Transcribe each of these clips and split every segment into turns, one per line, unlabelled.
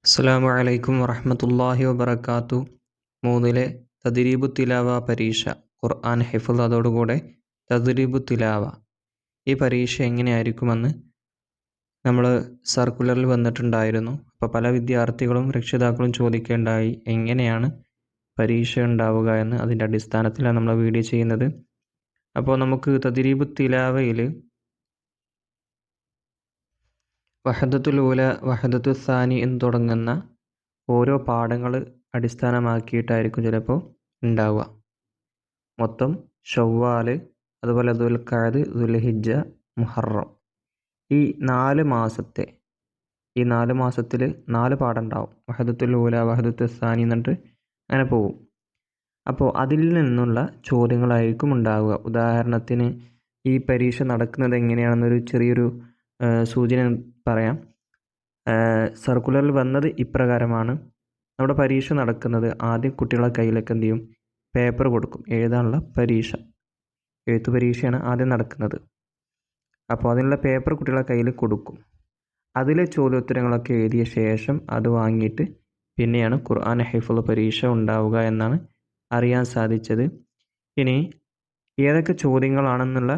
അസ്സലാമു അലൈക്കും വറഹ്മത്തുള്ളാഹി വബറകാതുഹു. മൂന്നിലെ തദ്രീബു തിലാവ പരീക്ഷ, ഖുർആൻ ഹിഫ്ള്, അതോടുകൂടെ തദ്രീബു തിലാവ. ഈ പരീക്ഷ എങ്ങനെയായിരിക്കുമെന്ന് നമ്മൾ സർക്കുലറിൽ വന്നിട്ടുണ്ടായിരുന്നു. അപ്പോൾ പല വിദ്യാർത്ഥികളും രക്ഷിതാക്കളും ചോദിക്കേണ്ടായി, എങ്ങനെയാണ് പരീക്ഷ ഉണ്ടാവുക എന്ന്. അതിൻ്റെ അടിസ്ഥാനത്തിലാണ് നമ്മൾ വീഡിയോ ചെയ്യുന്നത്. അപ്പോൾ നമുക്ക് തദ്രീബു തിലാവയിൽ വഹദത്തുൽ ഊല, വഹദത്തു സാനി എന്ന് തുടങ്ങുന്ന ഓരോ പാഠങ്ങൾ അടിസ്ഥാനമാക്കിയിട്ടായിരിക്കും ചിലപ്പോൾ ഉണ്ടാവുക. മൊത്തം ഷവ്വാൽ, അതുപോലെ ദുൽഖഅദ്, ദുൽഹിജ്ജ, മുഹറം, ഈ 4 മാസത്തിൽ 4 പാഠം ഉണ്ടാവും. വഹദത്തുൽ ഊല, വഹദത്തു സാനി എന്നിട്ട് അങ്ങനെ പോകും. അപ്പോൾ അതിൽ നിന്നുള്ള ചോദ്യങ്ങളായിരിക്കും ഉണ്ടാവുക. ഉദാഹരണത്തിന് ഈ പരീക്ഷ നടക്കുന്നത് എങ്ങനെയാണെന്നൊരു ചെറിയൊരു സൂചന പറയാം. സർക്കുലറിൽ വന്നത് ഇപ്രകാരമാണ്. നമ്മുടെ പരീക്ഷ നടക്കുന്നത്, ആദ്യം കുട്ടികളെ കയ്യിലേക്ക് എന്ത് ചെയ്യും, പേപ്പർ കൊടുക്കും, എഴുതാനുള്ള പരീക്ഷ, എഴുത്ത് പരീക്ഷയാണ് ആദ്യം നടക്കുന്നത്. അപ്പോൾ അതിനുള്ള പേപ്പർ കുട്ടികളെ കയ്യിൽ കൊടുക്കും. അതിലെ ചോദ്യോത്തരങ്ങളൊക്കെ എഴുതിയ ശേഷം അത് വാങ്ങിയിട്ട് പിന്നെയാണ് ഖുർആൻ ഹിഫ്ള് പരീക്ഷ ഉണ്ടാവുക എന്നാണ് അറിയാൻ സാധിച്ചത്. ഇനി ഏതൊക്കെ ചോദ്യങ്ങളാണെന്നുള്ള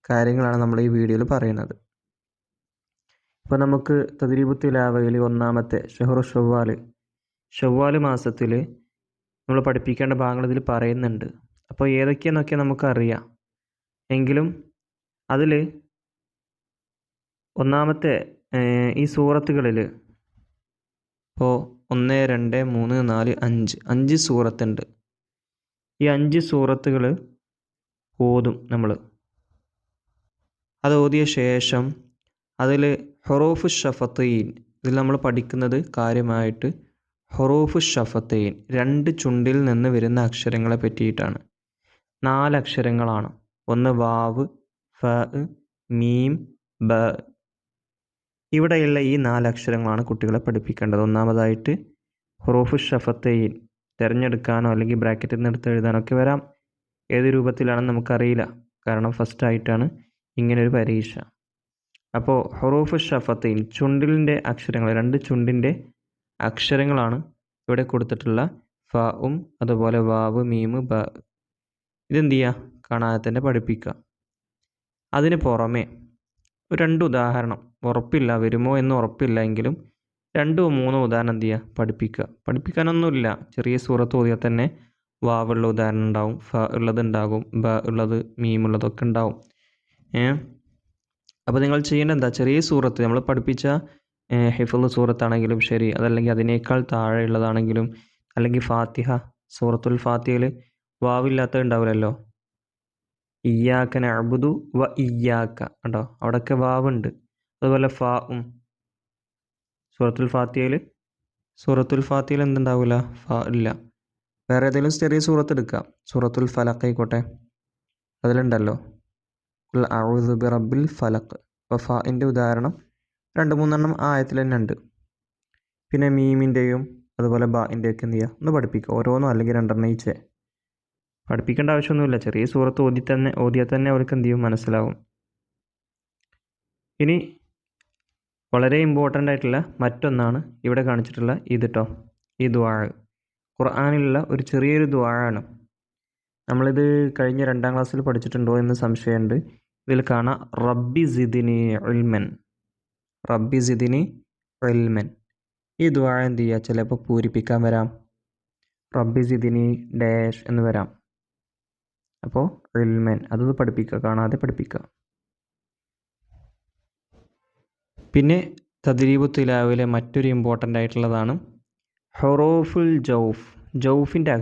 കാര്യങ്ങളാണ് നമ്മൾ ഈ വീഡിയോയിൽ പറയുന്നത്. ഇപ്പോൾ നമുക്ക് തദ്രീബു തിലാവയിൽ ഒന്നാമത്തെ ഷഹ്റു ഷവ്വാൽ മാസത്തിൽ നമ്മൾ പഠിപ്പിക്കേണ്ട ഭാഗങ്ങൾ ഇതിൽ പറയുന്നുണ്ട്. അപ്പോൾ ഏതൊക്കെയെന്നൊക്കെ നമുക്കറിയാം. എങ്കിലും അതിൽ ഒന്നാമത്തെ ഈ സൂറത്തുകളിൽ ഇപ്പോൾ 1, 2, 3, 4, 5 സൂറത്തുണ്ട്. ഈ 5 സൂറത്തുകൾ ഓതും നമ്മൾ. അത് ഓതിയ ശേഷം അതിൽ ഹുറൂഫു ഷഫത്തൈൻ, ഇതിൽ നമ്മൾ പഠിക്കുന്നത് കാര്യമായിട്ട് ഹുറൂഫു ഷഫത്തൈൻ, 2 ചുണ്ടിൽ നിന്ന് വരുന്ന അക്ഷരങ്ങളെ പറ്റിയിട്ടാണ്. 4 അക്ഷരങ്ങളാണ്. ഒന്ന് വാവ്, ഫ, മീം, ബ. ഇവിടെയുള്ള ഈ 4 അക്ഷരങ്ങളാണ് കുട്ടികളെ പഠിപ്പിക്കേണ്ടത്. ഒന്നാമതായിട്ട് ഹുറൂഫു ഷഫത്തൈൻ തിരഞ്ഞെടുക്കാനോ അല്ലെങ്കിൽ ബ്രാക്കറ്റിൽ നിന്ന് എടുത്ത് എഴുതാനോ ഒക്കെ വരാം. ഏത് രൂപത്തിലാണെന്ന് നമുക്കറിയില്ല, കാരണം ഫസ്റ്റായിട്ടാണ് ഇങ്ങനൊരു പരീക്ഷ. അപ്പോൾ ഹുറൂഫു ഷഫത്തൈൻ, ചുണ്ടിലിൻ്റെ അക്ഷരങ്ങൾ, 2 ചുണ്ടിൻ്റെ അക്ഷരങ്ങളാണ് ഇവിടെ കൊടുത്തിട്ടുള്ള ഫഉം അതുപോലെ വാവ്, മീമ്, ബ. ഇതെന്ത് ചെയ്യുക, കാണാതെ തന്നെ പഠിപ്പിക്കുക. അതിന് പുറമെ 2 ഉദാഹരണം, ഉറപ്പില്ല വരുമോ എന്ന് ഉറപ്പില്ല എങ്കിലും 2 3 ഉദാഹരണം എന്ത് ചെയ്യുക, പഠിപ്പിക്കാനൊന്നുമില്ല. ചെറിയ സൂറത്ത് ഓതിയാൽ തന്നെ വാവുള്ള ഉദാഹരണം ഉണ്ടാവും, ഫ ഉള്ളത് ഉണ്ടാകും, ബ ഉള്ളത്, മീമുള്ളതൊക്കെ ഉണ്ടാവും. അപ്പോൾ നിങ്ങൾ ചെയ്യേണ്ടത് എന്താ, ചെറിയ സൂറത്ത് നമ്മൾ പഠിപ്പിച്ച ഹിഫ്ള് സൂറത്താണെങ്കിലും ശരി, അതല്ലെങ്കിൽ അതിനേക്കാൾ താഴെയുള്ളതാണെങ്കിലും, അല്ലെങ്കിൽ ഫാത്തിഹ, സൂറത്തുൽ ഫാത്തിഹയിൽ വാവില്ലാത്തത് ഉണ്ടാവില്ലല്ലോ. ഇയ്യാക നഅ്ബുദു വ ഇയ്യാക, കണ്ടോ, അവിടെയൊക്കെ വാവുണ്ട്. അതുപോലെ ഫാഉം സൂറത്തുൽ ഫാത്തിഹയിൽ എന്തുണ്ടാവില്ല, ഫ ഇല്ല. വേറെ ഏതെങ്കിലും ചെറിയ സൂറത്ത് എടുക്കാം, സൂറത്തുൽ ഫലഖ് ആയിക്കോട്ടെ, അതിലുണ്ടല്ലോ ഖുൽ അഊദു ബിറബ്ബിൽ ഫലഖ്. അപ്പോൾ ഫാഇൻ്റെ ഉദാഹരണം 2-3 ആയത്തിൽ തന്നെ ഉണ്ട്. പിന്നെ മീമിൻ്റെയും അതുപോലെ ബാഇൻ്റെയൊക്കെ എന്ത് ചെയ്യുക, ഒന്ന് പഠിപ്പിക്കുക. ഓരോന്നോ അല്ലെങ്കിൽ 2 ഈച്ച് പഠിപ്പിക്കേണ്ട ആവശ്യമൊന്നുമില്ല. ചെറിയ സൂറത്ത് ഓതിയാൽ തന്നെ അവർക്ക് എന്ത് ചെയ്യും, മനസ്സിലാവും. ഇനി വളരെ ഇമ്പോർട്ടൻ്റ് ആയിട്ടുള്ള മറ്റൊന്നാണ് ഇവിടെ കാണിച്ചിട്ടുള്ള ഇത് കേട്ടോ, ഈ ദുആ. ഖുർആനിലുള്ള ഒരു ചെറിയൊരു ദുആ ആണ്. നമ്മളിത് കഴിഞ്ഞ 2ാം ക്ലാസ്സിൽ പഠിച്ചിട്ടുണ്ടോ എന്ന് സംശയമുണ്ട്. ഇതിൽ കാണാം റബ്ബി സിദ്നി ഇൽമൻ, റബ്ബി സിദ്നി ഇൽമൻ. ഈ ദുആ എന്ത് ചെയ്യുക, ചിലപ്പോൾ പൂരിപ്പിക്കാൻ വരാം, റബ്ബി സിദ്നി ഡാഷ് എന്ന് വരാം. അപ്പോൾ ഇൽമൻ അതൊന്ന് പഠിപ്പിക്കുക, കാണാതെ പഠിപ്പിക്കുക. പിന്നെ തദ്രീബു തിലാവിലെ മറ്റൊരു ഇമ്പോർട്ടൻ്റ് ആയിട്ടുള്ളതാണ് ഹുറൂഫുൽ ജൗഫ്, ജൗഫിൻ്റെ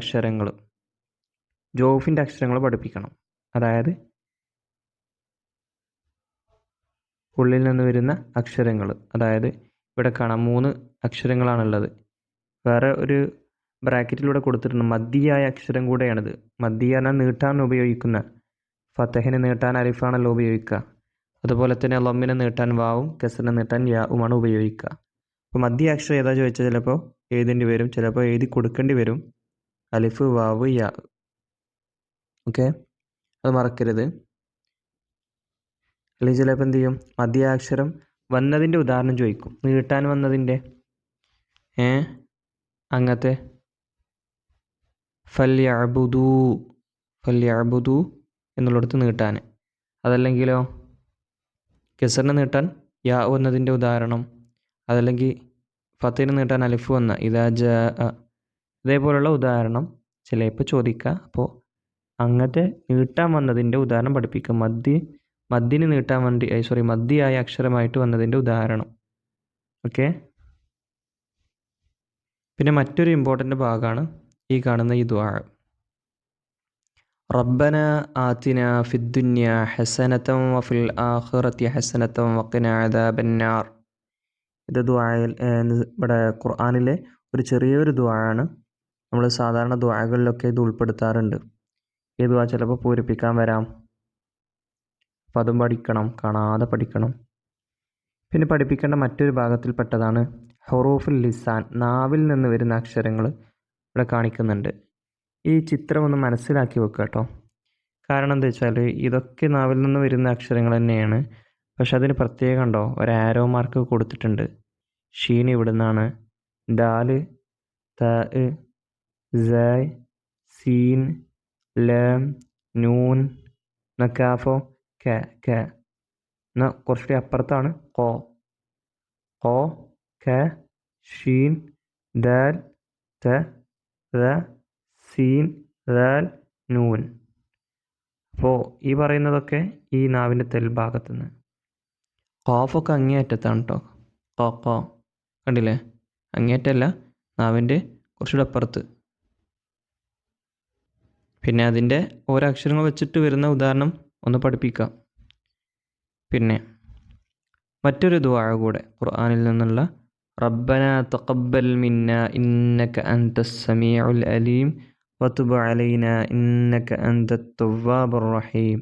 അക്ഷരങ്ങൾ പഠിപ്പിക്കണം. അതായത് ഉള്ളിൽ നിന്ന് വരുന്ന അക്ഷരങ്ങൾ. അതായത് ഇവിടെ കാണാം 3 അക്ഷരങ്ങളാണുള്ളത്. വേറെ ഒരു ബ്രാക്കറ്റിലൂടെ കൊടുത്തിട്ടുണ്ട് മദ്ദിയായ അക്ഷരം കൂടെയാണിത്. മദ്ദിയ എന്നാൽ നീട്ടാൻ ഉപയോഗിക്കുന്ന, ഫതഹിനെ നീട്ടാൻ അലിഫാണല്ലോ ഉപയോഗിക്കുക. അതുപോലെ തന്നെ ലമ്മിനെ നീട്ടാൻ വാവും, കസ്റിനെ നീട്ടാൻ യാവുമാണ് ഉപയോഗിക്കുക. അപ്പോൾ മദ്ദിയ അക്ഷരം ഏതാ ചോദിച്ചാൽ ചിലപ്പോൾ എഴുതേണ്ടി വരും, ചിലപ്പോൾ എഴുതി കൊടുക്കേണ്ടി വരും. അലിഫ്, വാവ്, യാ. ഓക്കെ, അത് മറക്കരുത്. അല്ലെങ്കിൽ ചിലപ്പോൾ എന്ത് ചെയ്യും, മദ്ദിയാക്ഷരം വന്നതിൻ്റെ ഉദാഹരണം ചോദിക്കും. നീട്ടാൻ വന്നതിൻ്റെ അങ്ങനത്തെ ഫല്യഅ്ബുദൂ എന്നുള്ളിടത്ത് നീട്ടാൻ. അതല്ലെങ്കിലോ കെസറിന് നീട്ടാൻ യാ വന്നതിൻ്റെ ഉദാഹരണം. അതല്ലെങ്കിൽ ഫത്തിന് നീട്ടാൻ അലിഫ് വന്ന ഇദാ ജാഅ. ഇതേപോലുള്ള ഉദാഹരണം ചിലപ്പോൾ ചോദിക്കുക. അപ്പോൾ അങ്ങനത്തെ നീട്ടാൻ വന്നതിൻ്റെ ഉദാഹരണം പഠിപ്പിക്കുക. മദ്ദിന് നീട്ടാൻ വേണ്ടി മദ്ദിയായ അക്ഷരമായിട്ട് വന്നതിൻ്റെ ഉദാഹരണം. ഓക്കെ. പിന്നെ മറ്റൊരു ഇമ്പോർട്ടൻ്റ് ഭാഗമാണ് ഈ കാണുന്ന ഈ ദുആ. റബ്ബന ആതിന ഫിദ്ദുന്യ ഹസനതൻ വഫിൽ ആഖിറതി ഹസനതൻ വഖിന അദാബന്നാർ. ഇത് ദുആയിൽ ഇവിടെ ഖുർആനിലെ ഒരു ചെറിയൊരു ദുആണ്. നമ്മൾ സാധാരണ ദുആകളിലൊക്കെ ഇത് ഉൾപ്പെടുത്താറുണ്ട്. ഈ ദുആ ചിലപ്പോൾ പൂരിപ്പിക്കാൻ വരാം. അപ്പോൾ അതും പഠിക്കണം, കാണാതെ പഠിക്കണം. പിന്നെ പഠിപ്പിക്കേണ്ട മറ്റൊരു ഭാഗത്തിൽപ്പെട്ടതാണ് ഹുറൂഫുൽ ലിസാൻ. നാവിൽ നിന്ന് വരുന്ന അക്ഷരങ്ങൾ ഇവിടെ കാണിക്കുന്നുണ്ട്. ഈ ചിത്രം ഒന്ന് മനസ്സിലാക്കി വെക്കുക കേട്ടോ. കാരണം എന്താ വെച്ചാൽ ഇതൊക്കെ നാവിൽ നിന്ന് വരുന്ന അക്ഷരങ്ങൾ തന്നെയാണ്. പക്ഷെ അതിന് പ്രത്യേകം ഉണ്ടോ ഒരു ആരോ മാർക്ക് കൊടുത്തിട്ടുണ്ട്. ഷീൻ ഇവിടെ നിന്നാണ്, ദാല്, ത, സ, സീൻ, ലം, നൂൻ, നക്കാഫോ, ക. എന്നാൽ കുറച്ചുകൂടി അപ്പുറത്താണ് കോ, ക, ഷീൻ, ദാൽ, ത, സീൻ, ദാൽ, നൂൻ. അപ്പോൾ ഈ പറയുന്നതൊക്കെ ഈ നാവിൻ്റെ തെൽഭാഗത്തു നിന്ന്. ഖാഫൊക്കെ അങ്ങേയറ്റത്താണ് കേട്ടോ. കോ കണ്ടില്ലേ? അങ്ങേയറ്റമല്ല, നാവിൻ്റെ കുറച്ചുകൂടെ അപ്പുറത്ത്. പിന്നെ അതിൻ്റെ ഓരോ അക്ഷരങ്ങൾ വെച്ചിട്ട് വരുന്ന ഉദാഹരണം ഒന്ന് പഠിപ്പിക്കാം. പിന്നെ മറ്റൊരു ദുആ കൂടെ ഖുർആനിൽ നിന്നുള്ള റബ്ബന തഖബ്ബൽ മിന്ന ഇന്നക അൻതസ് സമീഉൽ അലീം വതുബ് അലൈന ഇന്നക അൻതത് തവ്വാബുർ റഹീം.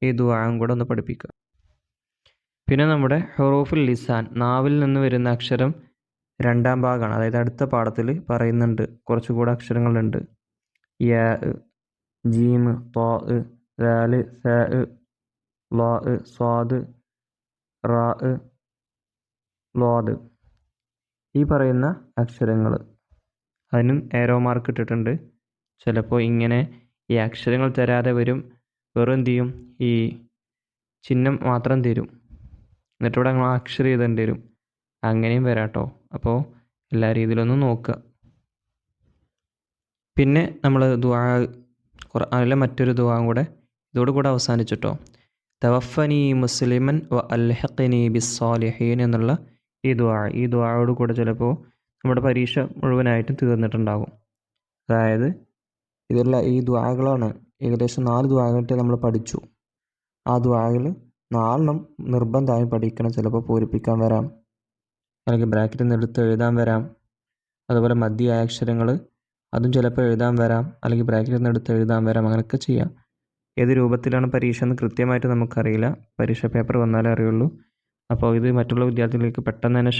ഈ ദുആയും കൂടെ ഒന്ന് പഠിപ്പിക്കുക. പിന്നെ നമ്മുടെ ഹുറൂഫുൽ ലിസാൻ, നാവിൽ നിന്ന് വരുന്ന അക്ഷരം രണ്ടാം ഭാഗമാണ്. അതായത് അടുത്ത പാഠത്തിൽ പറയുന്നുണ്ട്. കുറച്ചുകൂടെ അക്ഷരങ്ങളുണ്ട്. യാ, ജീം, ത്വാ, ദാൽ, സാ, ലാ, സ്വാദ്, റാ, ളാദ്. ഈ പറയുന്ന അക്ഷരങ്ങൾ അതിനും ഏരോ മാർക്ക് ഇട്ടിട്ടുണ്ട്. ചിലപ്പോൾ ഇങ്ങനെ ഈ അക്ഷരങ്ങൾ തരാതെ വരും, വെറും എന്ത് ചെയ്യും, ഈ ചിഹ്നം മാത്രം തരും. എന്നിട്ടിവിടെ നമ്മൾ അക്ഷരം എഴുതേണ്ടി വരും. അങ്ങനെയും വരാം കേട്ടോ. അപ്പോൾ എല്ലാ രീതിയിലൊന്നും നോക്കുക. പിന്നെ നമ്മൾ ദുആ ഖുർആനിലെ മറ്റൊരു ദുആ കൂടെ ഇതോടുകൂടെ അവസാനിച്ചിട്ടോ. തവഫനി മുസ്ലിമൻ വ അൽഹഖനി ബിസ്സാലിഹീൻ എന്നുള്ള ഈ ദുആയോട് കൂടെ ചിലപ്പോൾ നമ്മുടെ പരീക്ഷ മുഴുവനായിട്ടും തീർന്നിട്ടുണ്ടാകും. അതായത് ഈ ദുആകളാണ് ഏകദേശം 4 ദുആകളായിട്ട് നമ്മൾ പഠിച്ചു. ആ ദുആകൾ 4 നിർബന്ധമായും പഠിക്കണം. ചിലപ്പോൾ പൂരിപ്പിക്കാൻ വരാം, അല്ലെങ്കിൽ ബ്രാക്കറ്റിൽ നിന്ന് എടുത്ത് എഴുതാൻ വരാം. അതുപോലെ മധ്യയായ അക്ഷരങ്ങൾ അതും ചിലപ്പോൾ എഴുതാൻ വരാം, അല്ലെങ്കിൽ ബ്രാക്കറ്റിൽ നിന്ന് എടുത്ത് എഴുതാൻ വരാം. അങ്ങനെയൊക്കെ ചെയ്യാം. ഏത് രൂപത്തിലാണ് പരീക്ഷ എന്ന് കൃത്യമായിട്ട് നമുക്കറിയില്ല. പരീക്ഷ പേപ്പർ വന്നാലേ അറിയുള്ളൂ. അപ്പോൾ ഇത് മറ്റുള്ള വിദ്യാർത്ഥികൾക്ക് പെട്ടെന്ന് തന്നെ